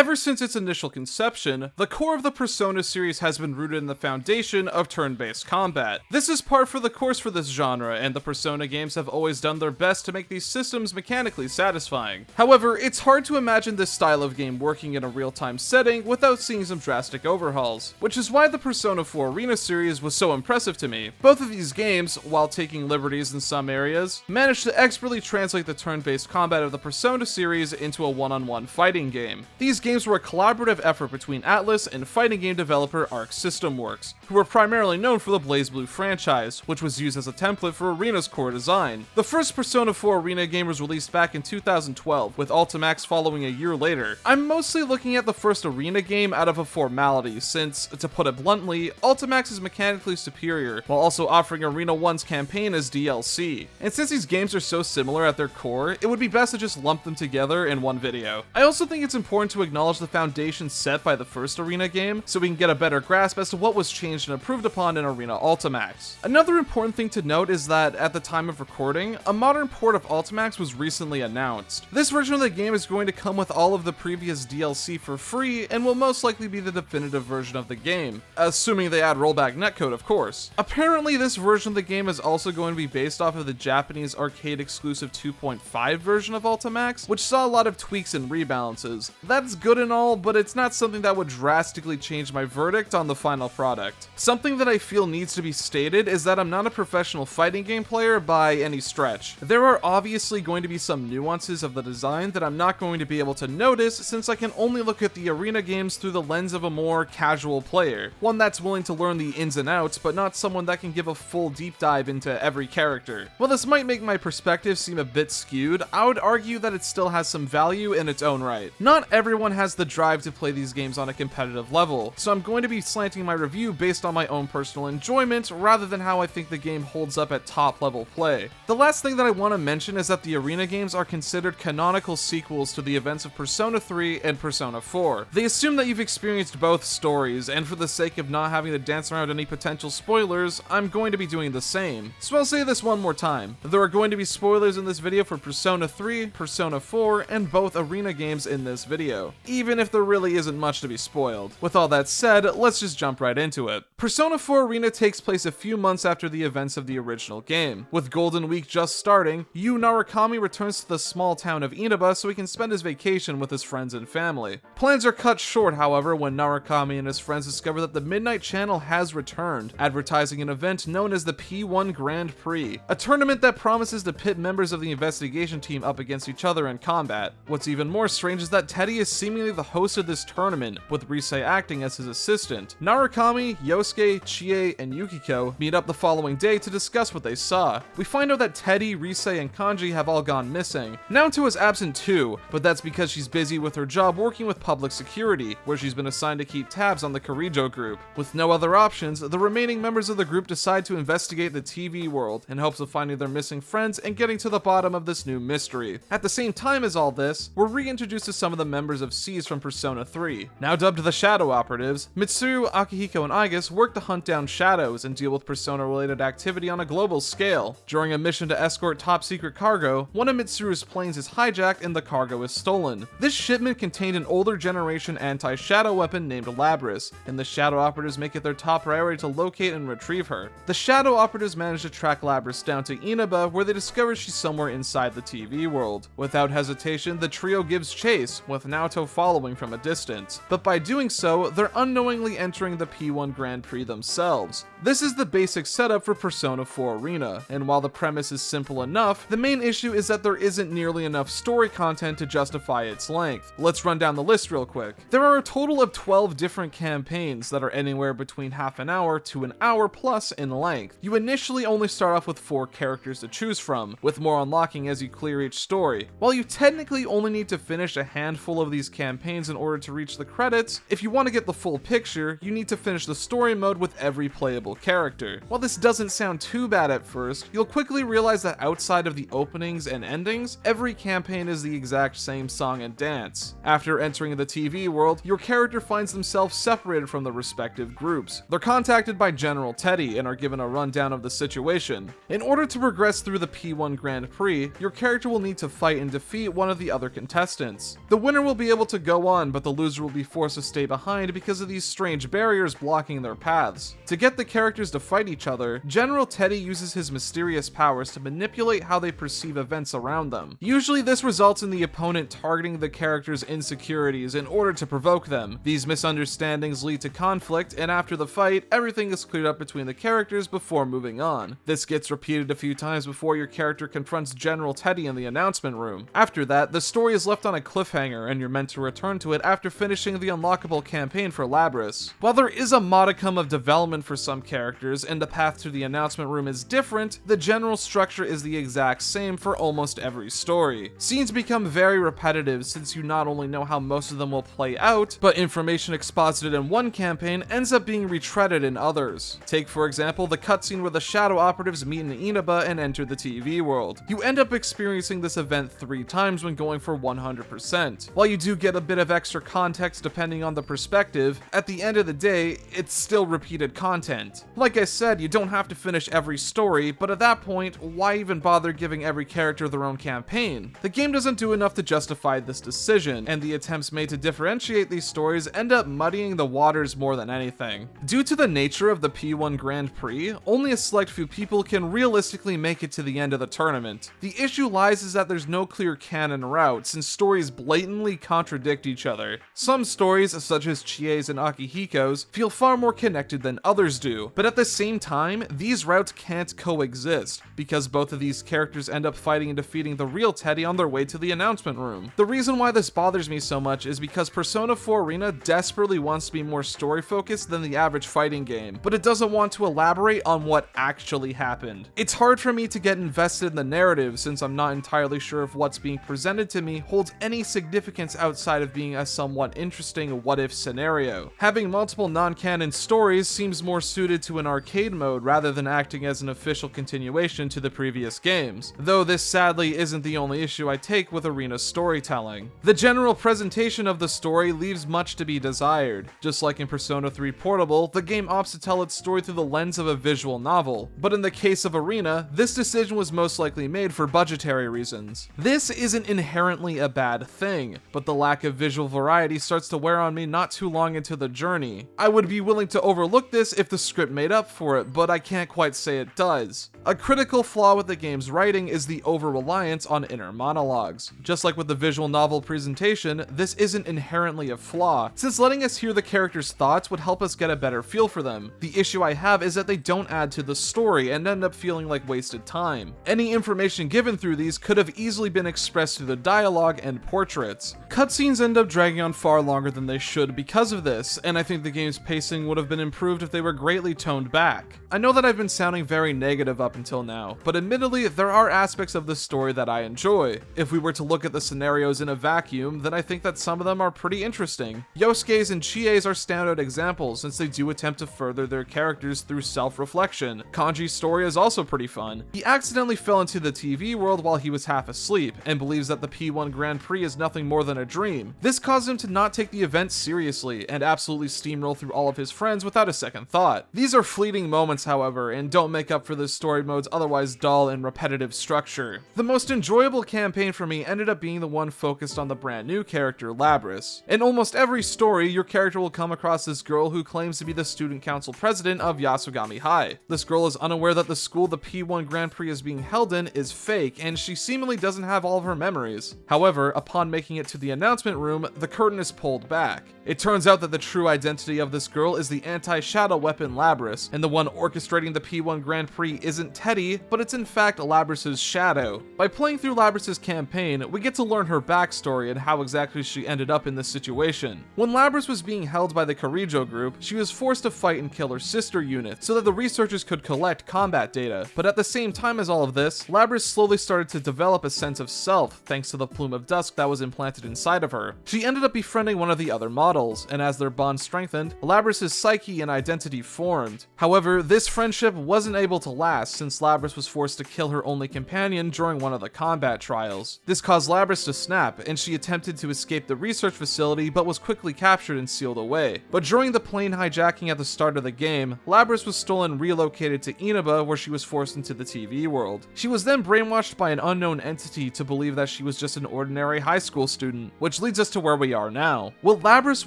Ever since its initial conception, the core of the Persona series has been rooted in the foundation of turn-based combat. This is par for the course for this genre, and the Persona games have always done their best to make these systems mechanically satisfying. However, it's hard to imagine this style of game working in a real-time setting without seeing some drastic overhauls, which is why the Persona 4 Arena series was so impressive to me. Both of these games, while taking liberties in some areas, managed to expertly translate the turn-based combat of the Persona series into a one-on-one fighting game. These games were a collaborative effort between Atlus and fighting game developer Arc System Works, who were primarily known for the BlazBlue franchise, which was used as a template for Arena's core design. The first Persona 4 Arena game was released back in 2012, with Ultimax following a year later. I'm mostly looking at the first Arena game out of a formality, since, to put it bluntly, Ultimax is mechanically superior, while also offering Arena 1's campaign as DLC. And since these games are so similar at their core, it would be best to just lump them together in one video. I also think it's important to acknowledge the foundation set by the first Arena game, so we can get a better grasp as to what was changed and improved upon in Arena Ultimax. Another important thing to note is that, at the time of recording, a modern port of Ultimax was recently announced. This version of the game is going to come with all of the previous DLC for free, and will most likely be the definitive version of the game, assuming they add rollback netcode, of course. Apparently, this version of the game is also going to be based off of the Japanese arcade-exclusive 2.5 version of Ultimax, which saw a lot of tweaks and rebalances. That's good and all, but it's not something that would drastically change my verdict on the final product. Something that I feel needs to be stated is that I'm not a professional fighting game player by any stretch. There are obviously going to be some nuances of the design that I'm not going to be able to notice, since I can only look at the Arena games through the lens of a more casual player, one that's willing to learn the ins and outs, but not someone that can give a full deep dive into every character. While this might make my perspective seem a bit skewed, I would argue that it still has some value in its own right. Not everyone has the drive to play these games on a competitive level, so I'm going to be slanting my review based on my own personal enjoyment rather than how I think the game holds up at top level play. The last thing that I want to mention is that the Arena games are considered canonical sequels to the events of Persona 3 and Persona 4. They assume that you've experienced both stories, and for the sake of not having to dance around any potential spoilers, I'm going to be doing the same. So I'll say this one more time. There are going to be spoilers in this video for Persona 3, Persona 4, and both Arena games in this video, even if there really isn't much to be spoiled. With all that said, let's just jump right into it. Persona 4 Arena takes place a few months after the events of the original game. With Golden Week just starting, Yu Narukami returns to the small town of Inaba so he can spend his vacation with his friends and family. Plans are cut short, however, when Narukami and his friends discover that the Midnight Channel has returned, advertising an event known as the P1 Grand Prix, a tournament that promises to pit members of the investigation team up against each other in combat. What's even more strange is that Teddy is seemingly the host of this tournament, with Rise acting as his assistant. Narukami, Yosuke, Chie, and Yukiko meet up the following day to discuss what they saw. We find out that Teddy, Rise, and Kanji have all gone missing. Naoto is absent too, but that's because she's busy with her job working with public security, where she's been assigned to keep tabs on the Kirijo group. With no other options, the remaining members of the group decide to investigate the TV world in hopes of finding their missing friends and getting to the bottom of this new mystery. At the same time as all this, we're reintroduced to some of the members of SEES from Persona 3. Now dubbed the Shadow Operatives, Mitsuru, Akihiko, and Igus work to hunt down shadows and deal with Persona-related activity on a global scale. During a mission to escort top-secret cargo, one of Mitsuru's planes is hijacked and the cargo is stolen. This shipment contained an older generation anti-shadow weapon named Labris, and the Shadow Operatives make it their top priority to locate and retrieve her. The Shadow Operatives manage to track Labris down to Inaba, where they discover she's somewhere inside the TV world. Without hesitation, the trio gives chase, with Naoto following from a distance. But by doing so, they're unknowingly entering the P1 Grand Prix themselves. This is the basic setup for Persona 4 Arena, and while the premise is simple enough, the main issue is that there isn't nearly enough story content to justify its length. Let's run down the list real quick. There are a total of 12 different campaigns that are anywhere between half an hour to an hour plus in length. You initially only start off with 4 characters to choose from, with more unlocking as you clear each story. While you technically only need to finish a handful of these campaigns in order to reach the credits, if you want to get the full picture, you need to finish the story mode with every playable character. While this doesn't sound too bad at first, you'll quickly realize that outside of the openings and endings, every campaign is the exact same song and dance. After entering the TV world, your character finds themselves separated from the respective groups. They're contacted by General Teddy and are given a rundown of the situation. In order to progress through the P1 Grand Prix, your character will need to fight and defeat one of the other contestants. The winner will be able to go on, but the loser will be forced to stay behind because of these strange barriers blocking their paths. To get the characters to fight each other, General Teddy uses his mysterious powers to manipulate how they perceive events around them. Usually this results in the opponent targeting the character's insecurities in order to provoke them. These misunderstandings lead to conflict, and after the fight, everything is cleared up between the characters before moving on. This gets repeated a few times before your character confronts General Teddy in the announcement room. After that, the story is left on a cliffhanger, and you're meant to return to it after finishing the unlockable campaign for Labris. While there is a modicum of development for some characters, and the path to the announcement room is different, the general structure is the exact same for almost every story. Scenes become very repetitive since you not only know how most of them will play out, but information exposited in one campaign ends up being retreaded in others. Take for example the cutscene where the Shadow Operatives meet in Inaba and enter the TV world. You end up experiencing this event 3 times when going for 100%. While you do get a bit of extra context depending on the perspective, at the end of the day, it's still repeated content. Like I said, you don't have to finish every story, but at that point, why even bother giving every character their own campaign? The game doesn't do enough to justify this decision, and the attempts made to differentiate these stories end up muddying the waters more than anything. Due to the nature of the P1 Grand Prix, only a select few people can realistically make it to the end of the tournament. The issue lies is that there's no clear canon route, since stories blatantly contradict each other. Some stories, such as Chie's and Akihiko's, feel far more connected than others do, but at the same time, these routes can't coexist, because both of these characters end up fighting and defeating the real Teddy on their way to the announcement room. The reason why this bothers me so much is because Persona 4 Arena desperately wants to be more story focused than the average fighting game, but it doesn't want to elaborate on what actually happened. It's hard for me to get invested in the narrative since I'm not entirely sure if what's being presented to me holds any significance outside of being a somewhat interesting what-if scenario. Having multiple non-canon stories seems more suited to an arcade mode rather than acting as an official continuation to the previous games, though this sadly isn't the only issue I take with Arena storytelling. The general presentation of the story leaves much to be desired. Just like in Persona 3 Portable, the game opts to tell its story through the lens of a visual novel, but in the case of Arena, this decision was most likely made for budgetary reasons. This isn't inherently a bad thing, but the lack of visual variety starts to wear on me not too long into the journey. I would be willing to overlook this if the script made up for it, but I can't quite say it does. A critical flaw with the game's writing is the over-reliance on inner monologues. Just like with the visual novel presentation, this isn't inherently a flaw, since letting us hear the characters' thoughts would help us get a better feel for them. The issue I have is that they don't add to the story and end up feeling like wasted time. Any information given through these could have easily been expressed through the dialogue and portraits. Cutscenes end up dragging on far longer than they should because of this, and I think the game's pacing would have been improved if they were greatly toned back. I know that I've been sounding very negative up until now, but admittedly, there are aspects of the story that I enjoy. If we were to look at the scenarios in a vacuum, then I think that some of them are pretty interesting. Yosuke's and Chie's are standout examples since they do attempt to further their characters through self-reflection. Kanji's story is also pretty fun. He accidentally fell into the TV world while he was half asleep, and believes that the P1 Grand Prix is nothing more than a dream. This caused him to not take the event seriously, and absolutely steamroll through all of his friends without a second thought. These are fleeting moments, however, and don't make up for the story mode's otherwise dull and repetitive structure. The most enjoyable campaign for me ended up being the one focused on the brand new character, Labris. In almost every story, your character will come across this girl who claims to be the student council president of Yasugami High. This girl is unaware that the school the P1 Grand Prix is being held in is fake, and she seemingly doesn't have all of her memories. However, upon making it to the announcement room, the curtain is pulled back. It turns out that the true identity of this girl is the anti-shadow weapon Labris, and the one orchestrating the P1 Grand Prix isn't Teddy, but it's in fact Labris's shadow. By playing through Labris's campaign, we get to learn her backstory and how exactly she ended up in this situation. When Labris was being held by the Karijo group, she was forced to fight and kill her sister unit so that the researchers could collect combat data, but at the same time as all of this, Labris slowly started to develop a sense of self thanks to the plume of dusk that was implanted inside of her. She ended up befriending one of the other models, and as their bond strengthened, Labris's psyche and identity formed. However, this friendship wasn't able to last since Labris was forced to kill her only companion during one of the combat trials. This caused Labris to snap, and she attempted to escape the research facility but was quickly captured and sealed away. But during the plane hijacking at the start of the game, Labris was stolen and relocated to Inaba, where she was forced into the TV world. She was then brainwashed by an unknown entity to believe that she was just an ordinary high school student, which which leads us to where we are now. What Labrys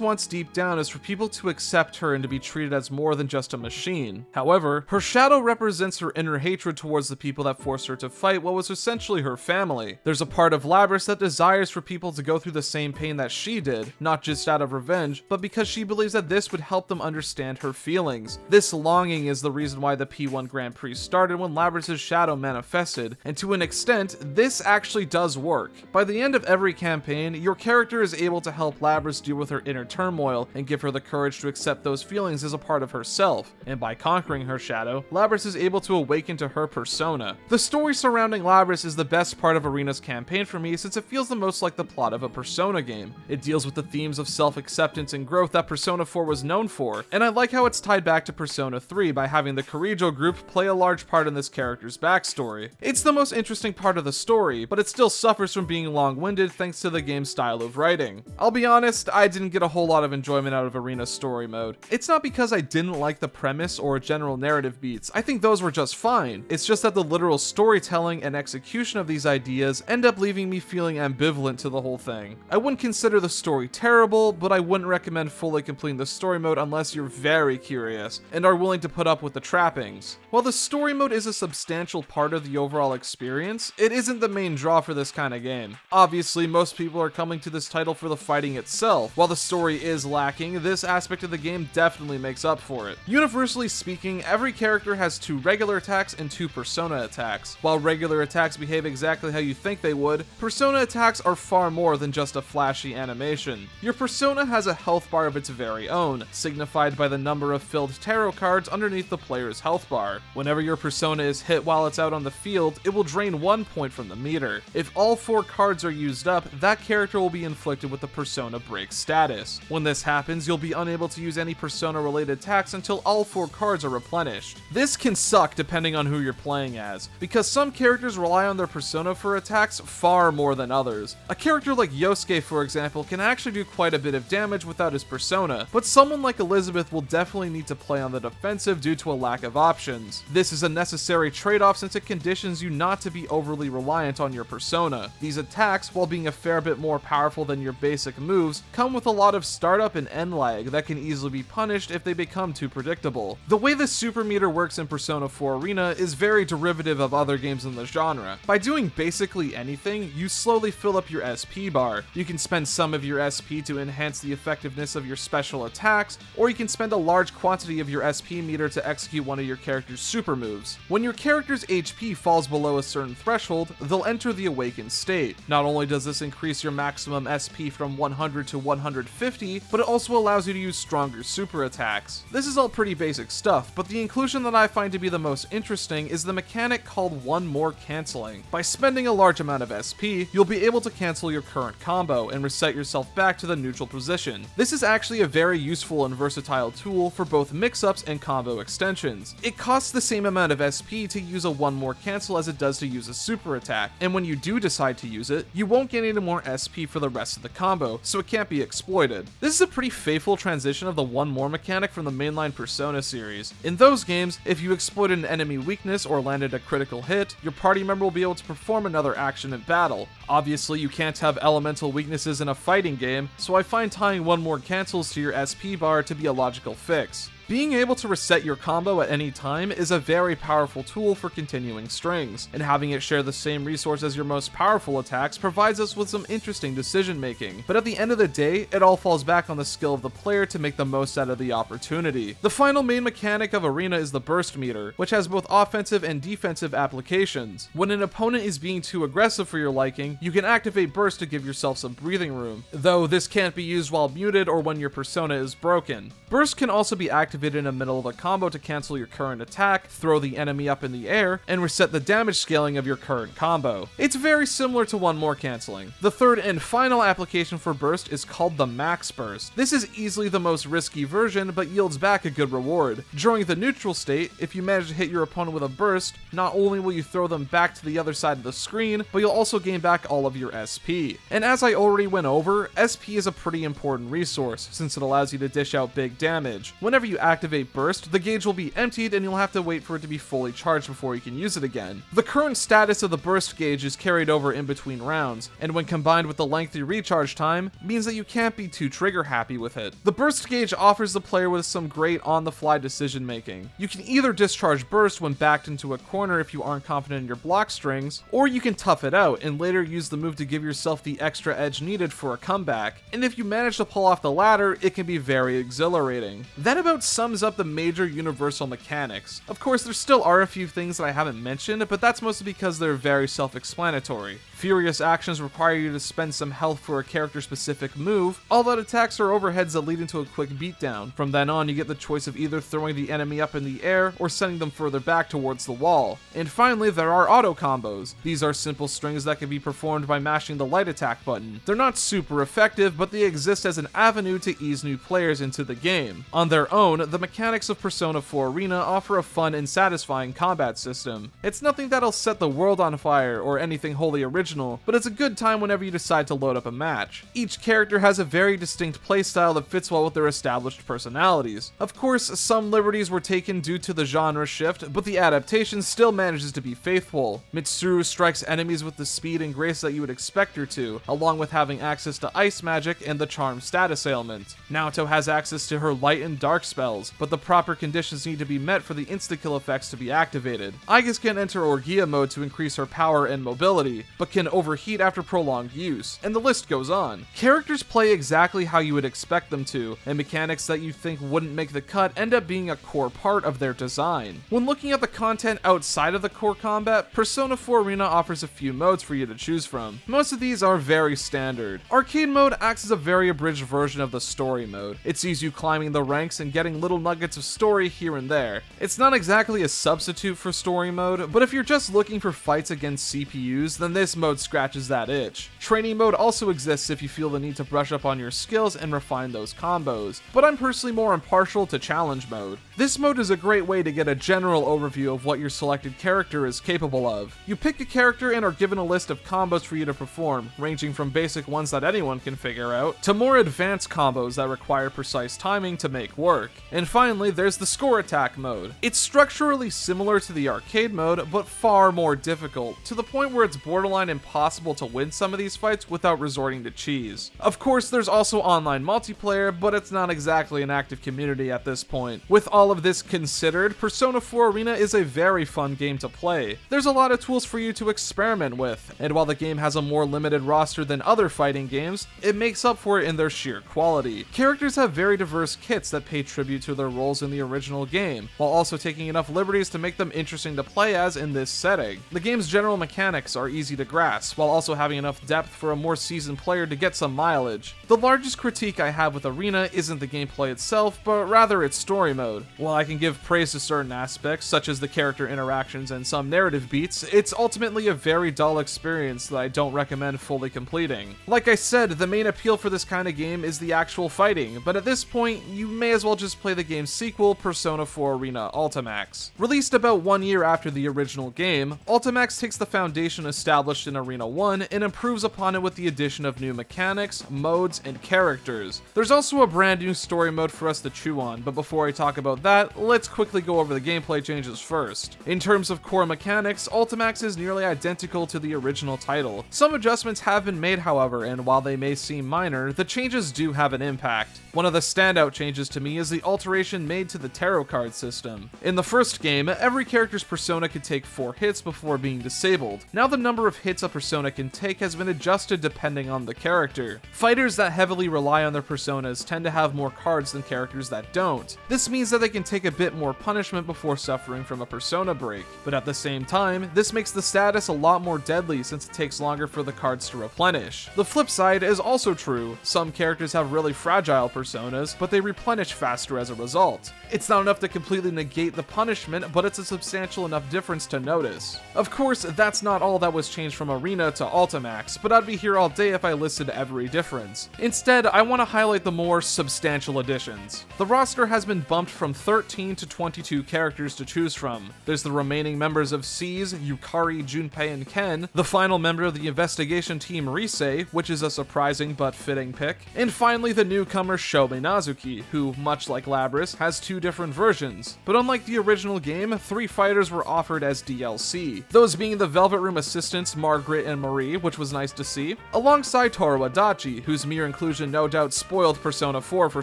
wants deep down is for people to accept her and to be treated as more than just a machine. However, her shadow represents her inner hatred towards the people that forced her to fight what was essentially her family. There's a part of Labrys that desires for people to go through the same pain that she did, not just out of revenge, but because she believes that this would help them understand her feelings. This longing is the reason why the P1 Grand Prix started when Labrys' shadow manifested, and to an extent, this actually does work. By the end of every campaign, your character is able to help Labrys deal with her inner turmoil and give her the courage to accept those feelings as a part of herself, and by conquering her shadow, Labrys is able to awaken to her persona. The story surrounding Labrys is the best part of Arena's campaign for me since it feels the most like the plot of a Persona game. It deals with the themes of self-acceptance and growth that Persona 4 was known for, and I like how it's tied back to Persona 3 by having the Kirijo group play a large part in this character's backstory. It's the most interesting part of the story, but it still suffers from being long-winded thanks to the game's style of writing. I'll be honest, I didn't get a whole lot of enjoyment out of Arena's story mode. It's not because I didn't like the premise or general narrative beats, I think those were just fine. It's just that the literal storytelling and execution of these ideas end up leaving me feeling ambivalent to the whole thing. I wouldn't consider the story terrible, but I wouldn't recommend fully completing the story mode unless you're very curious and are willing to put up with the trappings. While the story mode is a substantial part of the overall experience, it isn't the main draw for this kind of game. Obviously, most people are coming to this title for the fighting itself. While the story is lacking, this aspect of the game definitely makes up for it. Universally speaking, every character has 2 regular attacks and 2 persona attacks. While regular attacks behave exactly how you think they would, persona attacks are far more than just a flashy animation. Your persona has a health bar of its very own, signified by the number of filled tarot cards underneath the player's health bar. Whenever your persona is hit while it's out on the field, it will drain 1 point from the meter. If all 4 cards are used up, that character will be inflicted with the persona break status. When this happens, you'll be unable to use any persona related attacks until all 4 cards are replenished. This can suck depending on who you're playing as, because some characters rely on their persona for attacks far more than others. A character like Yosuke, for example, can actually do quite a bit of damage without his persona, but someone like Elizabeth will definitely need to play on the defensive due to a lack of options. This is a necessary trade-off since it conditions you not to be overly reliant on your persona. These attacks, while being a fair bit more powerful than your basic moves, come with a lot of startup and end lag that can easily be punished if they become too predictable. The way the super meter works in Persona 4 Arena is very derivative of other games in the genre. By doing basically anything, you slowly fill up your SP bar. You can spend some of your SP to enhance the effectiveness of your special attacks, or you can spend a large quantity of your SP meter to execute one of your character's super moves. When your character's HP falls below a certain threshold, they'll enter the awakened state. Not only does this increase your maximum SP from 100 to 150, but it also allows you to use stronger super attacks. This is all pretty basic stuff, but the inclusion that I find to be the most interesting is the mechanic called one more canceling. By spending a large amount of SP, you'll be able to cancel your current combo and reset yourself back to the neutral position. This is actually a very useful and versatile tool for both mix-ups and combo extensions. It costs the same amount of SP to use a one more cancel as it does to use a super attack, and when you do decide to use it, you won't gain any more SP for the rest of the combo, so it can't be exploited. This is a pretty faithful transition of the one more mechanic from the mainline Persona series. In those games, if you exploited an enemy weakness or landed a critical hit, your party member will be able to perform another action in battle. Obviously, you can't have elemental weaknesses in a fighting game, so I find tying one more cancels to your SP bar to be a logical fix. Being able to reset your combo at any time is a very powerful tool for continuing strings, and having it share the same resource as your most powerful attacks provides us with some interesting decision making, but at the end of the day, it all falls back on the skill of the player to make the most out of the opportunity. The final main mechanic of Arena is the burst meter, which has both offensive and defensive applications. When an opponent is being too aggressive for your liking, you can activate burst to give yourself some breathing room, though this can't be used while muted or when your persona is broken. Burst can also be activated in the middle of a combo to cancel your current attack, throw the enemy up in the air, and reset the damage scaling of your current combo. It's very similar to one more canceling. The third and final application for burst is called the max burst. This is easily the most risky version, but yields back a good reward. During the neutral state, if you manage to hit your opponent with a burst, not only will you throw them back to the other side of the screen, but you'll also gain back all of your SP. And as I already went over, SP is a pretty important resource, since it allows you to dish out big damage. Whenever you activate Burst, the gauge will be emptied and you'll have to wait for it to be fully charged before you can use it again. The current status of the Burst gauge is carried over in between rounds, and when combined with the lengthy recharge time, means that you can't be too trigger happy with it. The Burst gauge offers the player with some great on-the-fly decision making. You can either discharge Burst when backed into a corner if you aren't confident in your block strings, or you can tough it out and later use the move to give yourself the extra edge needed for a comeback, and if you manage to pull off the latter, it can be very exhilarating. That about sums up the major universal mechanics. Of course, there still are a few things that I haven't mentioned, but that's mostly because they're very self-explanatory. Furious actions require you to spend some health for a character-specific move, all-out attacks are overheads that lead into a quick beatdown. From then on, you get the choice of either throwing the enemy up in the air or sending them further back towards the wall. And finally, there are auto combos. These are simple strings that can be performed by mashing the light attack button. They're not super effective, but they exist as an avenue to ease new players into the game. On their own, the mechanics of Persona 4 Arena offer a fun and satisfying combat system. It's nothing that'll set the world on fire or anything wholly original, but it's a good time whenever you decide to load up a match. Each character has a very distinct playstyle that fits well with their established personalities. Of course, some liberties were taken due to the genre shift, but the adaptation still manages to be faithful. Mitsuru strikes enemies with the speed and grace that you would expect her to, along with having access to ice magic and the charm status ailment. Naoto has access to her light and dark spells, but the proper conditions need to be met for the insta-kill effects to be activated. Aigis can enter Orgia mode to increase her power and mobility, but can overheat after prolonged use, and the list goes on. Characters play exactly how you would expect them to, and mechanics that you think wouldn't make the cut end up being a core part of their design. When looking at the content outside of the core combat, Persona 4 Arena offers a few modes for you to choose from. Most of these are very standard. Arcade mode acts as a very abridged version of the story mode. It sees you climbing the ranks and getting little nuggets of story here and there. It's not exactly a substitute for story mode, but if you're just looking for fights against CPUs, then this mode scratches that itch. Training mode also exists if you feel the need to brush up on your skills and refine those combos, but I'm personally more impartial to challenge mode. This mode is a great way to get a general overview of what your selected character is capable of. You pick a character and are given a list of combos for you to perform, ranging from basic ones that anyone can figure out, to more advanced combos that require precise timing to make work. And finally, there's the score attack mode. It's structurally similar to the arcade mode, but far more difficult, to the point where it's borderline impossible to win some of these fights without resorting to cheese. Of course, there's also online multiplayer, but it's not exactly an active community at this point. With all of this considered, Persona 4 Arena is a very fun game to play. There's a lot of tools for you to experiment with, and while the game has a more limited roster than other fighting games, it makes up for it in their sheer quality. Characters have very diverse kits that pay tribute to their roles in the original game, while also taking enough liberties to make them interesting to play as in this setting. The game's general mechanics are easy to grasp, while also having enough depth for a more seasoned player to get some mileage. The largest critique I have with Arena isn't the gameplay itself, but rather its story mode. While I can give praise to certain aspects, such as the character interactions and some narrative beats, it's ultimately a very dull experience that I don't recommend fully completing. Like I said, the main appeal for this kind of game is the actual fighting, but at this point, you may as well just play the game's sequel, Persona 4 Arena Ultimax. Released about 1 year after the original game, Ultimax takes the foundation established in Arena 1 and improves upon it with the addition of new mechanics, modes, and characters. There's also a brand new story mode for us to chew on, but before I talk about that, let's quickly go over the gameplay changes first. In terms of core mechanics, Ultimax is nearly identical to the original title. Some adjustments have been made, however, and while they may seem minor, the changes do have an impact. One of the standout changes to me is the alteration made to the tarot card system. In the first game, every character's persona could take 4 hits before being disabled. Now the number of hits a persona can take has been adjusted depending on the character. Fighters that heavily rely on their personas tend to have more cards than characters that don't. This means that they can take a bit more punishment before suffering from a persona break, but at the same time, this makes the status a lot more deadly since it takes longer for the cards to replenish. The flip side is also true. Some characters have really fragile personas, but they replenish faster as a result. It's not enough to completely negate the punishment, but it's a substantial enough difference to notice. Of course, that's not all that was changed from Arena to Ultimax, but I'd be here all day if I listed every difference. Instead, I want to highlight the more substantial additions. The roster has been bumped from 13 to 22 characters to choose from. There's the remaining members of Seize, Yukari, Junpei, and Ken, the final member of the investigation team Rise, which is a surprising but fitting pick, and finally the newcomer Shobe Nazuki, who, much like Labris, has two different versions. But unlike the original game, 3 fighters were offered as DLC, those being the Velvet Room assistants Margaret and Marie, which was nice to see, alongside Toru Adachi, whose mere inclusion no doubt spoiled Persona 4 for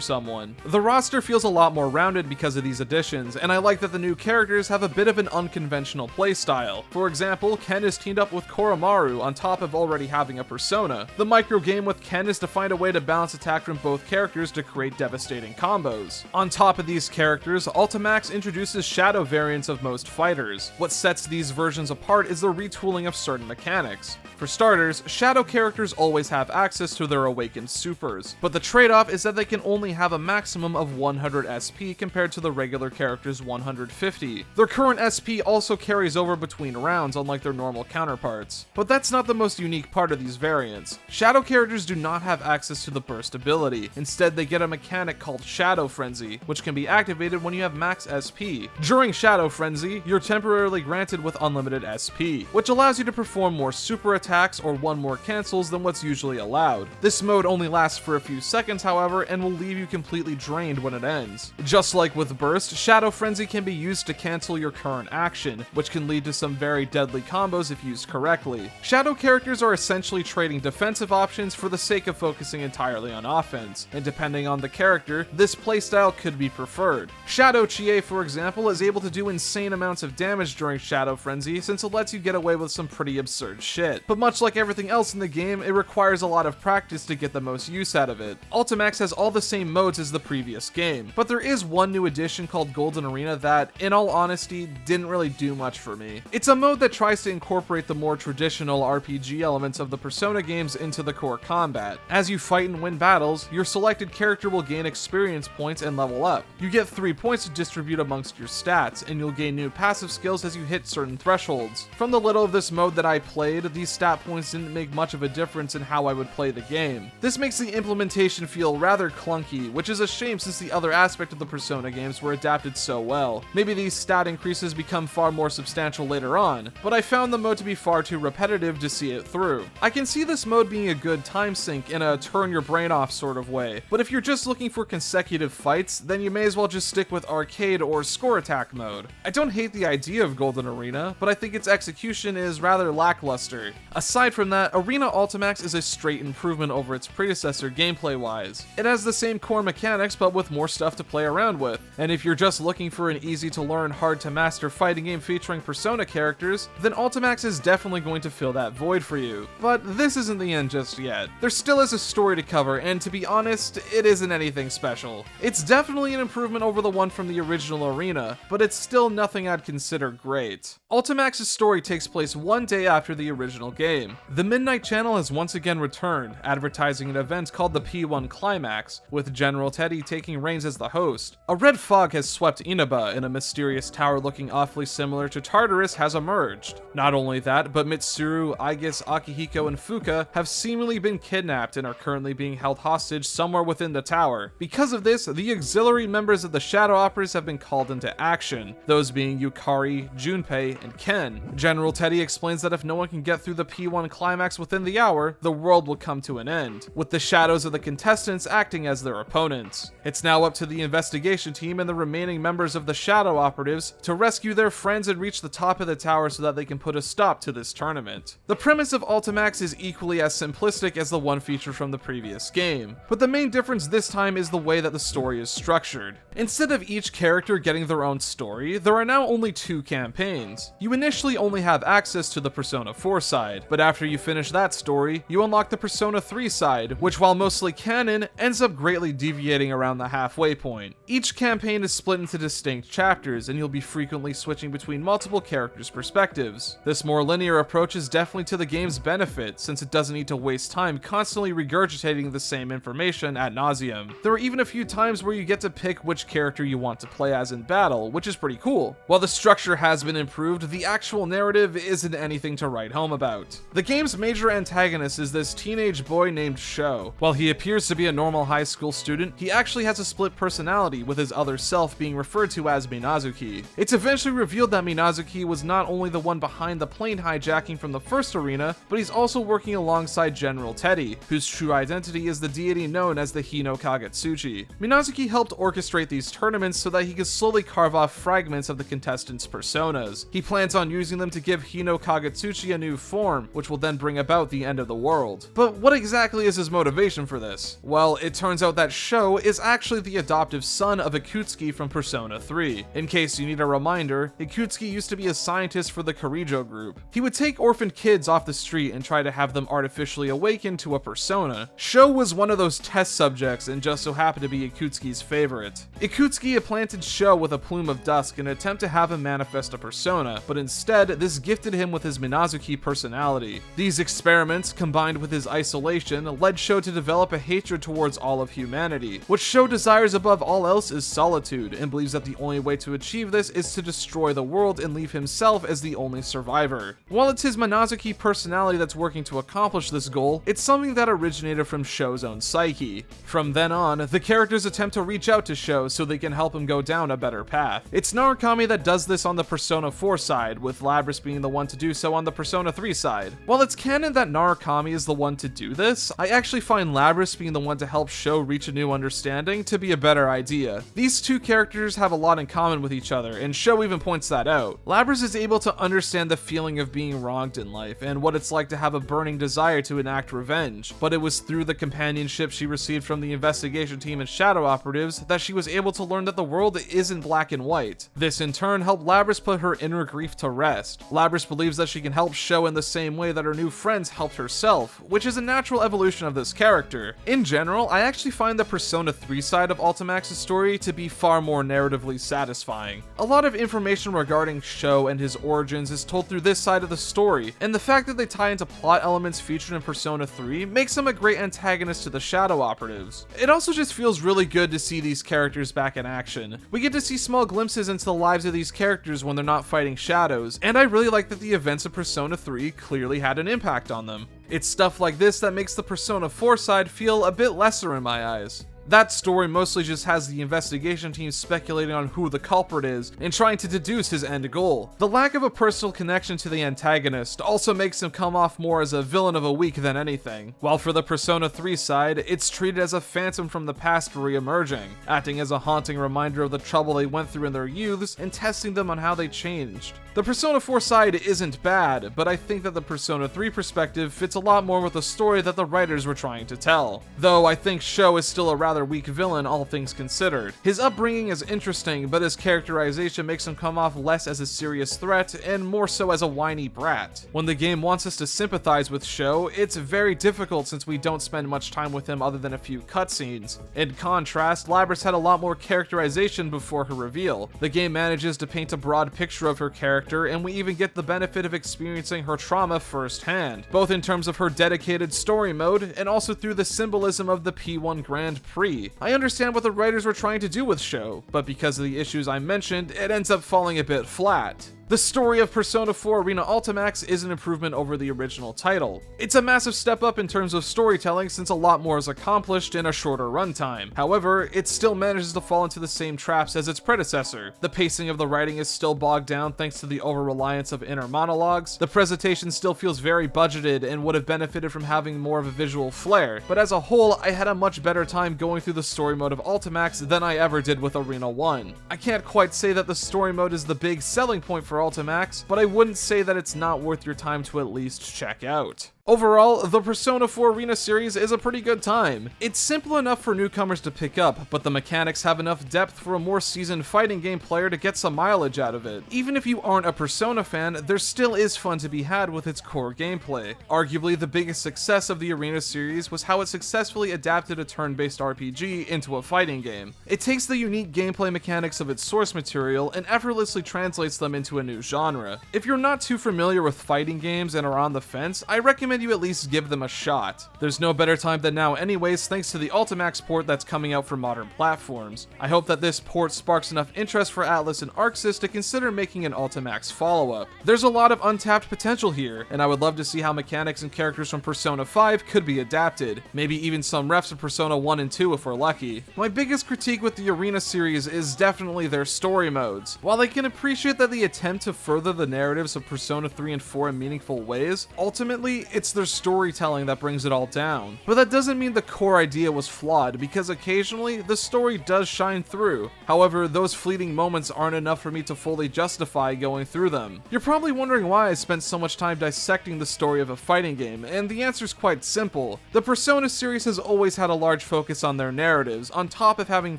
someone. The roster feels a lot more rounded because of these additions, and I like that the new characters have a bit of an unconventional playstyle. For example, Ken is teamed up with Koromaru on top of already having a persona. The micro game with Ken is to find a way to balance attack from both characters to create devastating combos. On top of these characters, Ultimax introduces shadow variants of most fighters. What sets these versions apart is the retooling of certain mechanics. For starters, shadow characters always have access to their awakened supers, but the trade-off is that they can only have a maximum of 100 SP compared to the regular character's 150. Their current SP also carries over between rounds, unlike their normal counterparts. But that's not the most unique part of these variants. Shadow characters do not have access to the burst ability. Instead, they get a mechanic called Shadow Frenzy, which can be activated when you have max SP. During Shadow Frenzy, you're temporarily granted with unlimited SP, which allows you to perform more super attacks or one more cancels than what's usually allowed. This mode only lasts for a few seconds, however, and will leave you completely drained when it ends. Just like with Burst, Shadow Frenzy can be used to cancel your current action, which can lead to some very deadly combos if used correctly. Shadow characters are essentially trading defensive options for the sake of focusing entirely on offense, and depending on the character, this playstyle could be preferred. Shadow Chie, for example, is able to do insane amounts of damage during Shadow Frenzy since it lets you get away with some pretty absurd shit. But much like everything else in the game, it requires a lot of practice to get the most use out of it. Ultimax has all the same modes as the previous game, but there is one new addition called Golden Arena that, in all honesty, didn't really do much for me. It's a mode that tries to incorporate the more traditional RPG elements of the Persona games into the core combat. As you fight and win battles, your selected character will gain experience points and level up. You get 3 points to distribute amongst your stats, and you'll gain new passive skills as you hit certain thresholds. From the little of this mode that I played, these stat points didn't make much of a difference in how I would play the game. This makes the implementation feel rather clunky, which is a shame since the other aspect of the Persona games were adapted so well. Maybe these stat increases become far more substantial later on, but I found the mode to be far too repetitive to see it through. I can see this mode being a good time sink in a turn your brain off sort of way, but if you're just looking for consecutive fights, then you may as well just stick with arcade or score attack mode. I don't hate the idea of Golden Arena, but I think its execution is rather lackluster. Aside from that, Arena Ultimax is a straight improvement over its predecessor gameplay-wise. It has the same core mechanics but with more stuff to play around with, and if you're just looking for an easy-to-learn, hard-to-master fighting game featuring Persona characters, then Ultimax is definitely going to fill that void for you. But this isn't the end just yet. There still is a story to cover, and to be honest, it isn't anything special. It's definitely an improvement over the one from the original Arena, but it's still nothing I'd consider great. Ultimax's story takes place one day after the original game. The Midnight Channel has once again returned, advertising an event called the P1 Climax, with General Teddy taking reins as the host. A red fog has swept Inaba, and a mysterious tower looking awfully similar to Tartarus has emerged. Not only that, but Mitsuru, Aigis, Akihiko, and Fuka have seemingly been kidnapped and are currently being held hostage somewhere within the tower. Because of this, the auxiliary members of the Shadow Operas have been called into action, those being Yukari, Junpei, and Ken. General Teddy explains that if no one can get through the P1 Climax within the hour, the world will come to an end, with the shadows of the contestants acting as their opponents. It's now up to the investigation team and the remaining members of the Shadow Operatives to rescue their friends and reach the top of the tower so that they can put a stop to this tournament. The premise of Ultimax is equally as simplistic as the one featured from the previous game, but the main difference this time is the way that the story is structured. Instead of each character getting their own story, there are now only 2 campaigns. You initially only have access to the Persona 4 side, but after you finish that story, you unlock the Persona 3 side, which while mostly canon, ends up greatly deviating around the halfway point. Each campaign is split into distinct chapters, and you'll be frequently switching between multiple characters' perspectives. This more linear approach is definitely to the game's benefit, since it doesn't need to waste time constantly regurgitating the same information ad nauseum. There are even a few times where you get to pick which character you want to play as in battle, which is pretty cool. While the structure has been improved, proved, the actual narrative isn't anything to write home about. The game's major antagonist is this teenage boy named Sho. While he appears to be a normal high school student, he actually has a split personality, with his other self being referred to as Minazuki. It's eventually revealed that Minazuki was not only the one behind the plane hijacking from the first arena, but he's also working alongside General Teddy, whose true identity is the deity known as the Hino Kagetsuchi. Minazuki helped orchestrate these tournaments so that he could slowly carve off fragments of the contestants' personas. He plans on using them to give Hino Kagetsuchi a new form, which will then bring about the end of the world. But what exactly is his motivation for this? Well, it turns out that Sho is actually the adoptive son of Ikutsuki from Persona 3. In case you need a reminder, Ikutsuki used to be a scientist for the Karijo group. He would take orphaned kids off the street and try to have them artificially awaken to a persona. Sho was one of those test subjects and just so happened to be Ikutsuki's favorite. Ikutsuki implanted Sho with a plume of dusk in an attempt to have him manifest a persona, but instead, this gifted him with his Minazuki personality. These experiments, combined with his isolation, led Sho to develop a hatred towards all of humanity. What Sho desires above all else is solitude, and believes that the only way to achieve this is to destroy the world and leave himself as the only survivor. While it's his Minazuki personality that's working to accomplish this goal, it's something that originated from Sho's own psyche. From then on, the characters attempt to reach out to Sho so they can help him go down a better path. It's Narukami that does this on the Persona 4 side, with Labris being the one to do so on the Persona 3 side. While it's canon that Narukami is the one to do this, I actually find Labris being the one to help Sho reach a new understanding to be a better idea. These two characters have a lot in common with each other, and Sho even points that out. Labris is able to understand the feeling of being wronged in life, and what it's like to have a burning desire to enact revenge, but it was through the companionship she received from the investigation team and shadow operatives that she was able to learn that the world isn't black and white. This in turn helped Labris put her inner grief to rest. Labris believes that she can help Sho in the same way that her new friends helped herself, which is a natural evolution of this character. In general, I actually find the Persona 3 side of Ultimax's story to be far more narratively satisfying. A lot of information regarding Sho and his origins is told through this side of the story, and the fact that they tie into plot elements featured in Persona 3 makes him a great antagonist to the shadow operatives. It also just feels really good to see these characters back in action. We get to see small glimpses into the lives of these characters when they're not fighting shadows, and I really like that the events of Persona 3 clearly had an impact on them. It's stuff like this that makes the Persona 4 side feel a bit lesser in my eyes. That story mostly just has the investigation team speculating on who the culprit is and trying to deduce his end goal. The lack of a personal connection to the antagonist also makes him come off more as a villain of a week than anything, while for the Persona 3 side, it's treated as a phantom from the past re-emerging, acting as a haunting reminder of the trouble they went through in their youths and testing them on how they changed. The Persona 4 side isn't bad, but I think that the Persona 3 perspective fits a lot more with the story that the writers were trying to tell. Though I think Sho is still a rather weak villain, all things considered. His upbringing is interesting, but his characterization makes him come off less as a serious threat and more so as a whiny brat. When the game wants us to sympathize with Sho, it's very difficult since we don't spend much time with him other than a few cutscenes. In contrast, Labris had a lot more characterization before her reveal. The game manages to paint a broad picture of her character, and we even get the benefit of experiencing her trauma firsthand, both in terms of her dedicated story mode and also through the symbolism of the P1 Grand Prix. I understand what the writers were trying to do with Sho, but because of the issues I mentioned, it ends up falling a bit flat. The story of Persona 4 Arena Ultimax is an improvement over the original title. It's a massive step up in terms of storytelling since a lot more is accomplished in a shorter runtime. However, it still manages to fall into the same traps as its predecessor. The pacing of the writing is still bogged down thanks to the over-reliance of inner monologues. The presentation still feels very budgeted and would have benefited from having more of a visual flair, but as a whole, I had a much better time going through the story mode of Ultimax than I ever did with Arena 1. I can't quite say that the story mode is the big selling point for Ultimax, but I wouldn't say that it's not worth your time to at least check out. Overall, the Persona 4 Arena series is a pretty good time. It's simple enough for newcomers to pick up, but the mechanics have enough depth for a more seasoned fighting game player to get some mileage out of it. Even if you aren't a Persona fan, there still is fun to be had with its core gameplay. Arguably, the biggest success of the Arena series was how it successfully adapted a turn-based RPG into a fighting game. It takes the unique gameplay mechanics of its source material and effortlessly translates them into a new genre. If you're not too familiar with fighting games and are on the fence, I recommend recommend you at least give them a shot. There's no better time than now anyways, thanks to the Ultimax port that's coming out for modern platforms. I hope that this port sparks enough interest for Atlus and Arxis to consider making an Ultimax follow-up. There's a lot of untapped potential here, and I would love to see how mechanics and characters from Persona 5 could be adapted, maybe even some refs of Persona 1 and 2 if we're lucky. My biggest critique with the Arena series is definitely their story modes. While I can appreciate that the attempt to further the narratives of Persona 3 and 4 in meaningful ways, ultimately it's their storytelling that brings it all down. But that doesn't mean the core idea was flawed, because occasionally the story does shine through. However, those fleeting moments aren't enough for me to fully justify going through them. You're probably wondering why I spent so much time dissecting the story of a fighting game, and the answer's quite simple. The Persona series has always had a large focus on their narratives, on top of having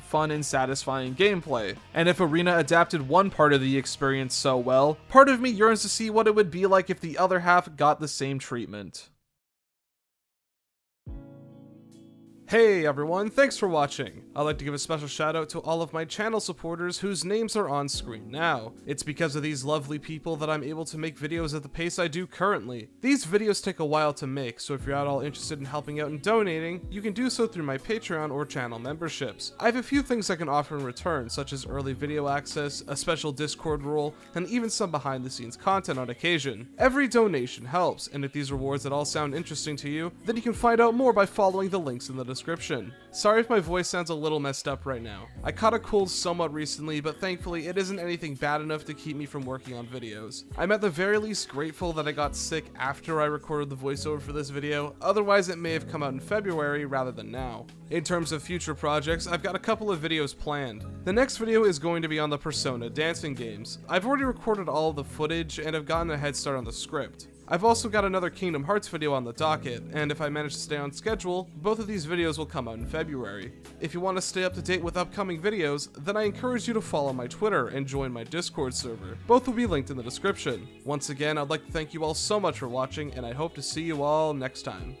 fun and satisfying gameplay. And if Arena adapted one part of the experience so well, part of me yearns to see what it would be like if the other half got the same treatment. Hey everyone, thanks for watching. I'd like to give a special shout out to all of my channel supporters whose names are on screen now. It's because of these lovely people that I'm able to make videos at the pace I do currently. These videos take a while to make, so if you're at all interested in helping out and donating, you can do so through my Patreon or channel memberships. I have a few things I can offer in return, such as early video access, a special Discord role, and even some behind the scenes content on occasion. Every donation helps, and if these rewards at all sound interesting to you, then you can find out more by following the links in the description. Sorry if my voice sounds a little messed up right now. I caught a cold somewhat recently, but thankfully it isn't anything bad enough to keep me from working on videos. I'm at the very least grateful that I got sick after I recorded the voiceover for this video, otherwise it may have come out in February rather than now. In terms of future projects, I've got a couple of videos planned. The next video is going to be on the Persona dancing games. I've already recorded all of the footage and have gotten a head start on the script. I've also got another Kingdom Hearts video on the docket, and if I manage to stay on schedule, both of these videos will come out in February. If you want to stay up to date with upcoming videos, then I encourage you to follow my Twitter and join my Discord server. Both will be linked in the description. Once again, I'd like to thank you all so much for watching, and I hope to see you all next time.